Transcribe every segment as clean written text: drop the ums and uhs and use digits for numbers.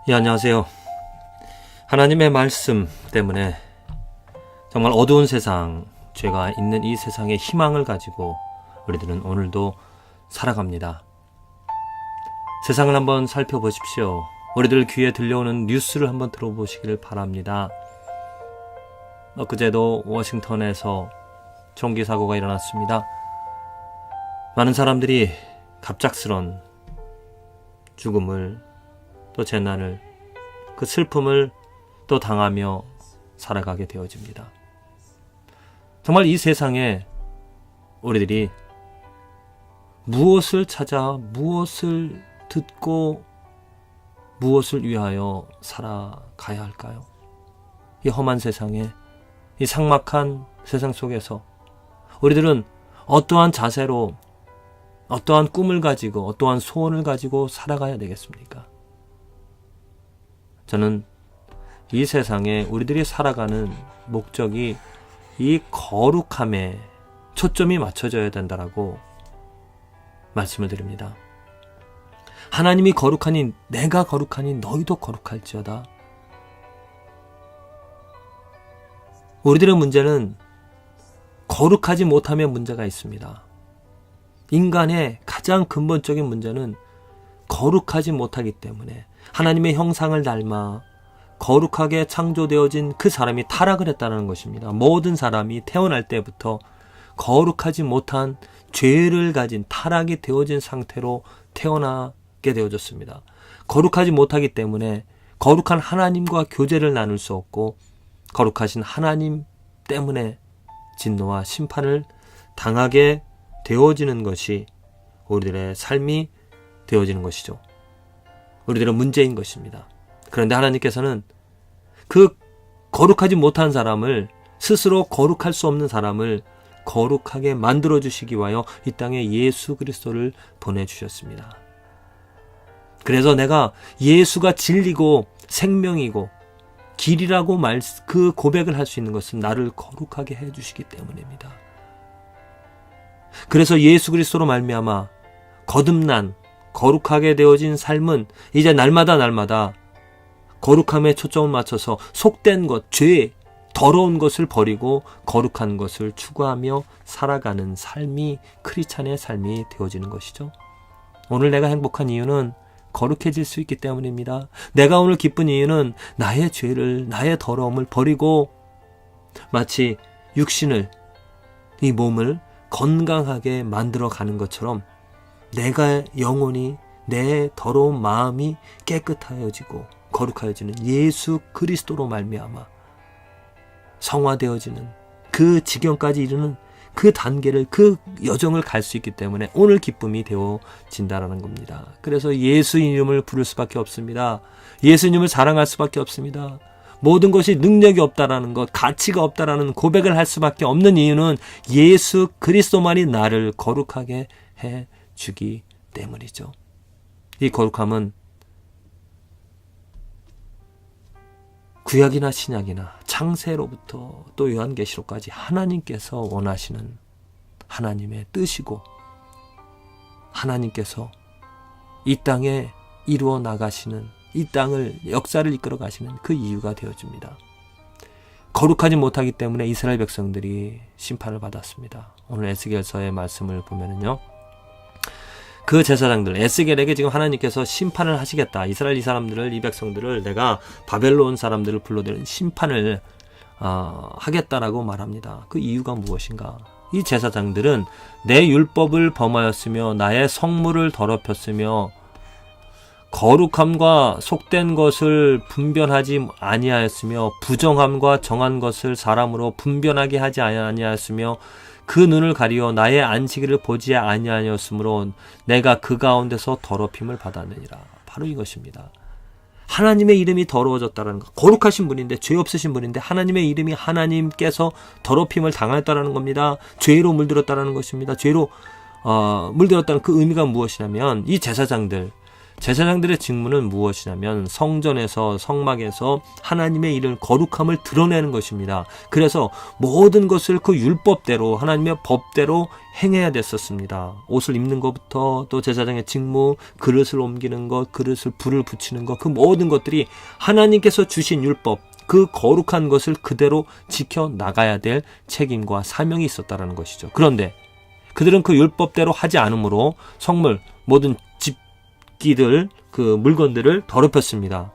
예, 안녕하세요. 하나님의 말씀 때문에 정말 어두운 세상, 죄가 있는 이 세상에 희망을 가지고 우리들은 오늘도 살아갑니다. 세상을 한번 살펴보십시오. 우리들 귀에 들려오는 뉴스를 한번 들어보시기를 바랍니다. 엊그제도 워싱턴에서 총기 사고가 일어났습니다. 많은 사람들이 갑작스런 죽음을, 또 재난을, 그 슬픔을 또 당하며 살아가게 되어집니다. 정말 이 세상에 우리들이 무엇을 찾아, 무엇을 듣고, 무엇을 위하여 살아가야 할까요? 이 험한 세상에, 이 삭막한 세상 속에서 우리들은 어떠한 자세로, 어떠한 꿈을 가지고, 어떠한 소원을 가지고 살아가야 되겠습니까? 저는 이 세상에 우리들이 살아가는 목적이 이 거룩함에 초점이 맞춰져야 된다라고 말씀을 드립니다. 하나님이 거룩하니 내가 거룩하니 너희도 거룩할지어다. 우리들의 문제는 거룩하지 못하면 문제가 있습니다. 인간의 가장 근본적인 문제는 거룩하지 못하기 때문에 하나님의 형상을 닮아 거룩하게 창조되어진 그 사람이 타락을 했다는 것입니다. 모든 사람이 태어날 때부터 거룩하지 못한 죄를 가진 타락이 되어진 상태로 태어나게 되어졌습니다. 거룩하지 못하기 때문에 거룩한 하나님과 교제를 나눌 수 없고 거룩하신 하나님 때문에 진노와 심판을 당하게 되어지는 것이 우리들의 삶이 되어지는 것이죠. 우리들은 문제인 것입니다. 그런데 하나님께서는 그 거룩하지 못한 사람을, 스스로 거룩할 수 없는 사람을 거룩하게 만들어주시기 위하여 이 땅에 예수 그리스도를 보내주셨습니다. 그래서 내가 예수가 진리고 생명이고 길이라고 그 고백을 할 수 있는 것은 나를 거룩하게 해주시기 때문입니다. 그래서 예수 그리스도로 말미암아 거듭난 거룩하게 되어진 삶은 이제 날마다 거룩함에 초점을 맞춰서 속된 것, 죄, 더러운 것을 버리고 거룩한 것을 추구하며 살아가는 삶이 크리스찬의 삶이 되어지는 것이죠. 오늘 내가 행복한 이유는 거룩해질 수 있기 때문입니다. 내가 오늘 기쁜 이유는 나의 죄를, 나의 더러움을 버리고 마치 육신을, 이 몸을 건강하게 만들어가는 것처럼 내가 영혼이, 내 더러운 마음이 깨끗하여지고 거룩하여지는 예수 그리스도로 말미암아 성화되어지는 그 지경까지 이르는 그 단계를, 그 여정을 갈 수 있기 때문에 오늘 기쁨이 되어진다는 겁니다. 그래서 예수 이름을 부를 수밖에 없습니다. 예수 이름을 자랑할 수밖에 없습니다. 모든 것이 능력이 없다라는 것, 가치가 없다라는 고백을 할 수밖에 없는 이유는 예수 그리스도만이 나를 거룩하게 해주기 때문이죠. 이 거룩함은 구약이나 신약이나 창세로부터 또 요한계시록까지 하나님께서 원하시는 하나님의 뜻이고 하나님께서 이 땅에 이루어 나가시는, 이 땅을, 역사를 이끌어 가시는 그 이유가 되어줍니다. 거룩하지 못하기 때문에 이스라엘 백성들이 심판을 받았습니다. 오늘 에스겔서의 말씀을 보면은요, 그 제사장들, 에스겔에게 지금 하나님께서 심판을 하시겠다. 이스라엘 이 사람들을, 이 백성들을 내가 바벨론 사람들을 불러들인 심판을 하겠다라고 말합니다. 그 이유가 무엇인가? 이 제사장들은 내 율법을 범하였으며 나의 성물을 더럽혔으며 거룩함과 속된 것을 분별하지 아니하였으며 부정함과 정한 것을 사람으로 분별하게 하지 아니하였으며 그 눈을 가리어 나의 안식일을 보지 아니하였으므로 내가 그 가운데서 더럽힘을 받았느니라. 바로 이것입니다. 하나님의 이름이 더러워졌다는 것. 거룩하신 분인데, 죄 없으신 분인데 하나님의 이름이, 하나님께서 더럽힘을 당했다는 겁니다. 죄로 물들었다는 것입니다. 죄로 물들었다는 그 의미가 무엇이냐면 이 제사장들, 제사장들의 직무는 무엇이냐면 성전에서 성막에서 하나님의 이름 거룩함을 드러내는 것입니다. 그래서 모든 것을 그 율법대로 하나님의 법대로 행해야 됐었습니다. 옷을 입는 것부터 또 제사장의 직무, 그릇을 옮기는 것, 그릇을 불을 붙이는 것, 그 모든 것들이 하나님께서 주신 율법, 그 거룩한 것을 그대로 지켜나가야 될 책임과 사명이 있었다는 것이죠. 그런데 그들은 그 율법대로 하지 않으므로 성물, 모든 집기들, 그 물건들을 더럽혔습니다.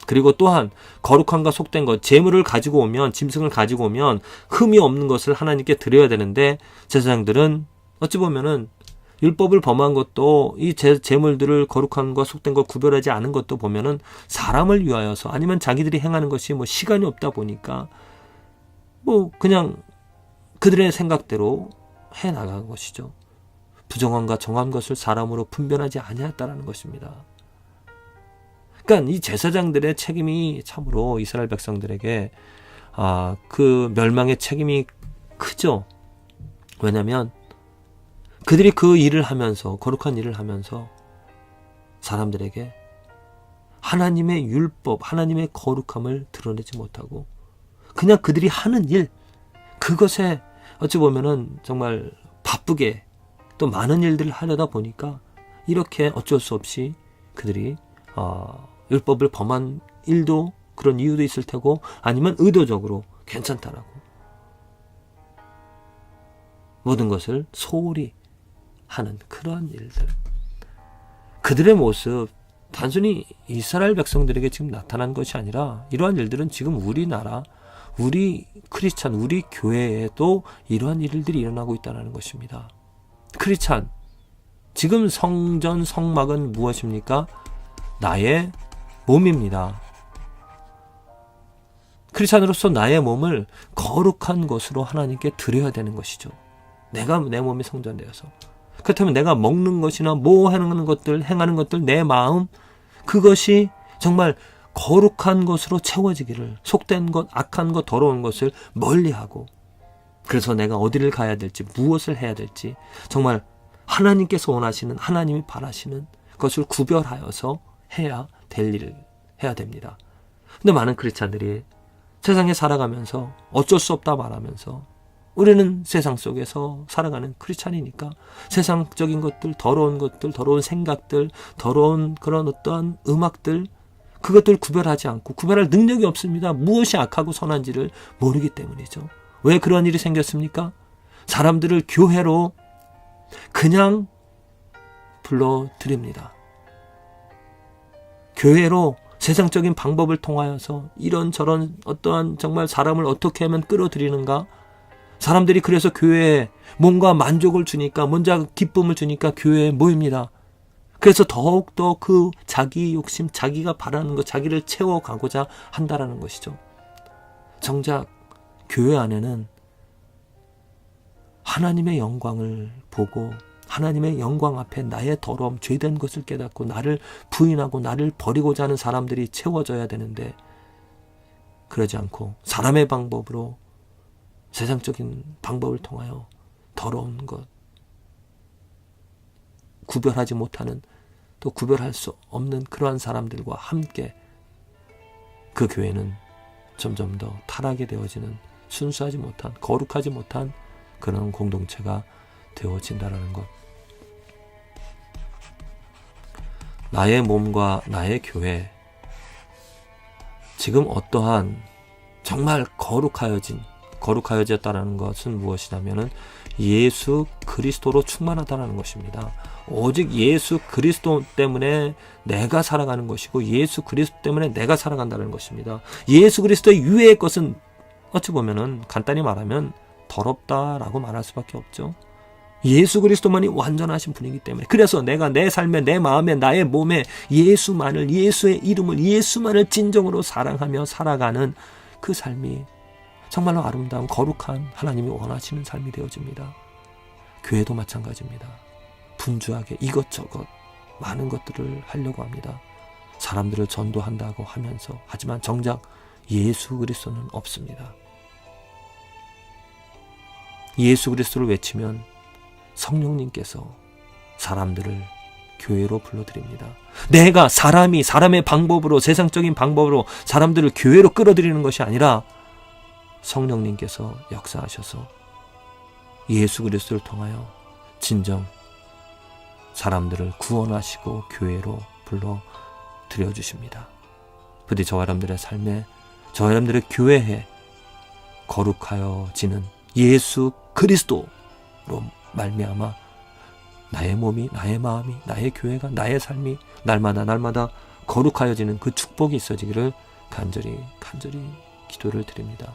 그리고 또한 거룩함과 속된 것, 제물을 가지고 오면, 짐승을 가지고 오면 흠이 없는 것을 하나님께 드려야 되는데 제사장들은 어찌 보면은 율법을 범한 것도 이 제물들을 거룩함과 속된 걸 구별하지 않은 것도 보면은 사람을 위하여서 아니면 자기들이 행하는 것이 뭐 시간이 없다 보니까 뭐 그냥 그들의 생각대로 해 나간 것이죠. 부정함과 정한 것을 사람으로 분별하지 아니했다라는 것입니다. 그러니까 이 제사장들의 책임이 참으로 이스라엘 백성들에게 그 멸망의 책임이 크죠. 왜냐하면 그들이 그 일을 하면서 거룩한 일을 하면서 사람들에게 하나님의 율법, 하나님의 거룩함을 드러내지 못하고 그냥 그들이 하는 일, 그것에 어찌 보면은 정말 바쁘게 또 많은 일들을 하려다 보니까 이렇게 어쩔 수 없이 그들이 율법을 범한 일도 그런 이유도 있을 테고 아니면 의도적으로 괜찮다라고 모든 것을 소홀히 하는 그러한 일들, 그들의 모습 단순히 이스라엘 백성들에게 지금 나타난 것이 아니라 이러한 일들은 지금 우리나라, 우리 크리스찬, 우리 교회에도 이러한 일들이 일어나고 있다는 것입니다. 크리스찬, 지금 성전 성막은 무엇입니까? 나의 몸입니다. 크리스찬으로서 나의 몸을 거룩한 것으로 하나님께 드려야 되는 것이죠. 내 몸이 성전되어서. 그렇다면 내가 먹는 것이나 뭐 하는 것들, 행하는 것들, 내 마음, 그것이 정말 거룩한 것으로 채워지기를, 속된 것, 악한 것, 더러운 것을 멀리하고, 그래서 내가 어디를 가야 될지, 무엇을 해야 될지 정말 하나님께서 원하시는, 하나님이 바라시는 것을 구별하여서 해야 될 일을 해야 됩니다. 근데 많은 크리스찬들이 세상에 살아가면서 어쩔 수 없다 말하면서, 우리는 세상 속에서 살아가는 크리스찬이니까 세상적인 것들, 더러운 것들, 더러운 생각들, 더러운 그런 어떠한 음악들, 그것들 구별하지 않고, 구별할 능력이 없습니다. 무엇이 악하고 선한지를 모르기 때문이죠. 왜 그런 일이 생겼습니까? 사람들을 교회로 그냥 불러드립니다. 교회로 세상적인 방법을 통하여서 이런저런 어떠한 정말 사람을 어떻게 하면 끌어들이는가, 사람들이 그래서 교회에 뭔가 만족을 주니까, 뭔가 기쁨을 주니까 교회에 모입니다. 그래서 더욱더 그 자기 욕심, 자기가 바라는 것, 자기를 채워가고자 한다라는 것이죠. 정작 교회 안에는 하나님의 영광을 보고 하나님의 영광 앞에 나의 더러움, 죄된 것을 깨닫고 나를 부인하고 나를 버리고자 하는 사람들이 채워져야 되는데, 그러지 않고 사람의 방법으로, 세상적인 방법을 통하여 더러운 것, 구별하지 못하는, 또 구별할 수 없는 그러한 사람들과 함께 그 교회는 점점 더 타락이 되어지는, 순수하지 못한, 거룩하지 못한 그런 공동체가 되어진다는 것. 나의 몸과 나의 교회, 지금 어떠한 정말 거룩하여졌다는 것은 무엇이냐면은 예수 그리스도로 충만하다는 것입니다. 오직 예수 그리스도 때문에 내가 살아가는 것이고, 예수 그리스도 때문에 내가 살아간다는 것입니다. 예수 그리스도의 이외의 것은 어찌 보면은 간단히 말하면 더럽다라고 말할 수밖에 없죠. 예수 그리스도만이 완전하신 분이기 때문에, 그래서 내가 내 삶에, 내 마음에, 나의 몸에 예수만을, 예수의 이름을, 예수만을 진정으로 사랑하며 살아가는 그 삶이 정말로 아름다운 거룩한 하나님이 원하시는 삶이 되어집니다. 교회도 마찬가지입니다. 분주하게 이것저것 많은 것들을 하려고 합니다. 사람들을 전도한다고 하면서, 하지만 정작 예수 그리스도는 없습니다. 예수 그리스도를 외치면 성령님께서 사람들을 교회로 불러드립니다. 내가 사람의 방법으로, 세상적인 방법으로 사람들을 교회로 끌어들이는 것이 아니라 성령님께서 역사하셔서 예수 그리스도를 통하여 진정 사람들을 구원하시고 교회로 불러들여 주십니다. 부디 저와 여러분들의 삶에, 저와 여러분들의 교회에 거룩하여지는 예수 그리스도로 말미암아 나의 몸이, 나의 마음이, 나의 교회가, 나의 삶이 날마다 거룩하여지는 그 축복이 있어지기를 간절히 기도를 드립니다.